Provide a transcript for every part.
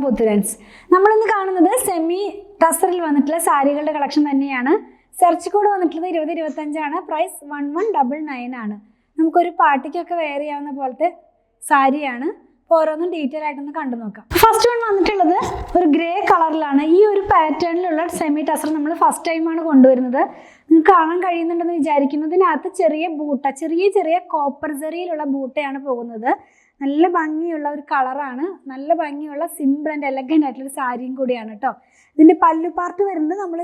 പുത്തുരൻസ്. നമ്മളിന്ന് കാണുന്നത് സെമി ടസറിൽ വന്നിട്ടുള്ള സാരികളുടെ കളക്ഷൻ തന്നെയാണ്. സെർച്ച് കോഡ് വന്നിട്ടുള്ളത് 2025 പ്രൈസ് 1199 ആണ്. നമുക്കൊരു പാർട്ടിക്കൊക്കെ വെയർ ചെയ്യാവുന്ന പോലത്തെ സാരിയാണ്. അപ്പോൾ ഓരോന്നും ഡീറ്റെയിൽ ആയിട്ടൊന്ന് കണ്ടു നോക്കാം. ഫസ്റ്റ് വൺ വന്നിട്ടുള്ളത് ഒരു ഗ്രേ കളറിലാണ്. ഈ ഒരു പാറ്റേണിലുള്ള സെമി ടസർ നമ്മൾ ഫസ്റ്റ് ടൈമാണ് കൊണ്ടുവരുന്നത്. നിങ്ങൾക്ക് കാണാൻ കഴിയുന്നുണ്ടെന്ന് വിചാരിക്കുന്നു. ഇതിനകത്ത് ചെറിയ ബൂട്ട, ചെറിയ കോപ്പർ ജറിയിലുള്ള ബൂട്ടയാണ് പോകുന്നത്. നല്ല ഭംഗിയുള്ള ഒരു കളറാണ്. നല്ല ഭംഗിയുള്ള സിമ്പിൾ ആൻഡ് എലഗൻ്റ് ആയിട്ടുള്ളൊരു സാരിയും കൂടിയാണ് കേട്ടോ. ഇതിൻ്റെ പല്ലു പാർട്ട് വരുന്നത് നമ്മൾ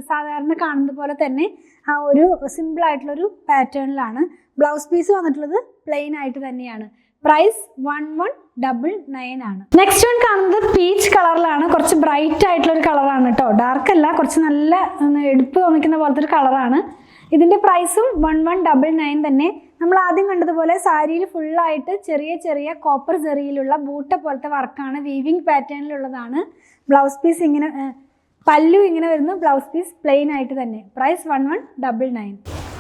സാധാരണ കാണുന്നത് പോലെ തന്നെ ആ ഒരു സിമ്പിൾ ആയിട്ടുള്ളൊരു പാറ്റേണിലാണ്. ബ്ലൗസ് പീസ് വന്നിട്ടുള്ളത് പ്ലെയിൻ ആയിട്ട് തന്നെയാണ്. പ്രൈസ് 1199 ആണ്. നെക്സ്റ്റ് വൺ കാണുന്നത് പീച്ച് കളറിലാണ്. കുറച്ച് ബ്രൈറ്റ് ആയിട്ടുള്ള ഒരു കളറാണ് കേട്ടോ. ഡാർക്ക് അല്ല, കുറച്ച് നല്ല എടുപ്പ് തോന്നിക്കുന്ന പോലത്തെ ഒരു കളറാണ്. ഇതിൻ്റെ പ്രൈസും 1199 തന്നെ. നമ്മൾ ആദ്യം കണ്ടതുപോലെ സാരിയിൽ ഫുള്ളായിട്ട് ചെറിയ കോപ്പർ ജെറിയിലുള്ള ബൂട്ട പോലത്തെ വർക്കാണ്. വീവിങ് പാറ്റേണിലുള്ളതാണ്. ബ്ലൗസ് പീസ് ഇങ്ങനെ, പല്ലു ഇങ്ങനെ വരുന്നു. ബ്ലൗസ് പീസ് പ്ലെയിൻ ആയിട്ട് തന്നെ. പ്രൈസ് 1199.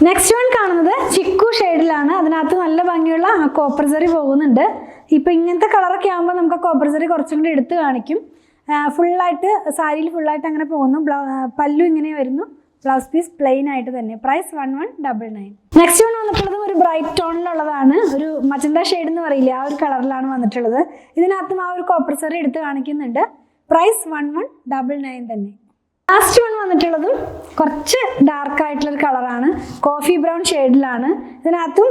നെക്സ്റ്റ് വൺ കാണുന്നത് ചിക്കു ഷെയ്ഡിലാണ്. അതിനകത്ത് നല്ല ഭംഗിയുള്ള കോപ്പർ ജെറി പോകുന്നുണ്ട്. ഇപ്പം ഇങ്ങനത്തെ കളറൊക്കെ ആകുമ്പോൾ നമുക്ക് കോപ്പർ ജെറി കുറച്ചും കൂടി എടുത്ത് കാണിക്കും. ഫുള്ളായിട്ട് സാരിയിൽ ഫുള്ളായിട്ട് അങ്ങനെ പോകുന്നു. പല്ലു ഇങ്ങനെ വരുന്നു. ബ്ലൗസ് പീസ് പ്ലെയിൻ ആയിട്ട് തന്നെ. പ്രൈസ് 1199. നെക്സ്റ്റ് വൺ വന്നിട്ടുള്ളത് ഒരു ബ്രൈറ്റ് ടോണിലുള്ളതാണ്. ഒരു മജന്ത ഷെയ്ഡ് എന്ന് പറയില്ല, ആ ഒരു കളറിലാണ് വന്നിട്ടുള്ളത്. ഇതിനകത്തും ആ ഒരു കോപ്പർ ജെറി എടുത്ത് കാണിക്കുന്നുണ്ട്. പ്രൈസ് 1199 തന്നെ. ലാസ്റ്റ് വൺ വന്നിട്ടുള്ളതും കുറച്ച് ഡാർക്ക് ആയിട്ടുള്ളൊരു കളറാണ്. കോഫി ബ്രൗൺ ഷെയ്ഡിലാണ്. ഇതിനകത്തും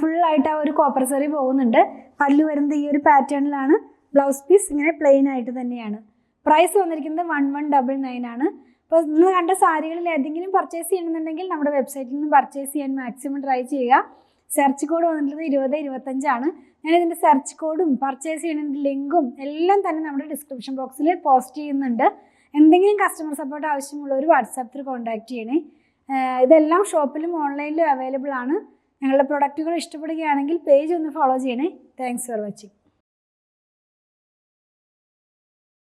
ഫുള്ളായിട്ട് ആ ഒരു കോപ്പർ ജെറി പോകുന്നുണ്ട്. പല്ലു വരുന്നത് ഈ ഒരു പാറ്റേണിലാണ്. ബ്ലൗസ് പീസ് ഇങ്ങനെ പ്ലെയിൻ ആയിട്ട് തന്നെയാണ്. പ്രൈസ് വന്നിരിക്കുന്നത് 1199 ആണ്. അപ്പോൾ ഇന്ന് കണ്ട സാരികളിൽ ഏതെങ്കിലും പർച്ചേസ് ചെയ്യണമെന്നുണ്ടെങ്കിൽ നമ്മുടെ വെബ്സൈറ്റിൽ നിന്ന് പർച്ചേസ് ചെയ്യാൻ മാക്സിമം ട്രൈ ചെയ്യുക. സെർച്ച് കോഡ് വന്നിട്ടുള്ളത് 2025 ആണ്. ഞാനിതിൻ്റെ സെർച്ച് കോഡും പർച്ചേസ് ചെയ്യുന്നതിൻ്റെ ലിങ്കും എല്ലാം തന്നെ നമ്മുടെ ഡിസ്ക്രിപ്ഷൻ ബോക്സിൽ പോസ്റ്റ് ചെയ്യുന്നുണ്ട്. എന്തെങ്കിലും കസ്റ്റമർ സപ്പോർട്ട് ആവശ്യമുള്ളവർ വാട്സാപ്പിൽ കോൺടാക്ട് ചെയ്യണേ. ഇതെല്ലാം ഷോപ്പിലും ഓൺലൈനിലും അവൈലബിൾ ആണ്. ഞങ്ങളുടെ പ്രൊഡക്റ്റുകൾ ഇഷ്ടപ്പെടുകയാണെങ്കിൽ പേജ് ഒന്ന് ഫോളോ ചെയ്യണേ. Thanks for watching.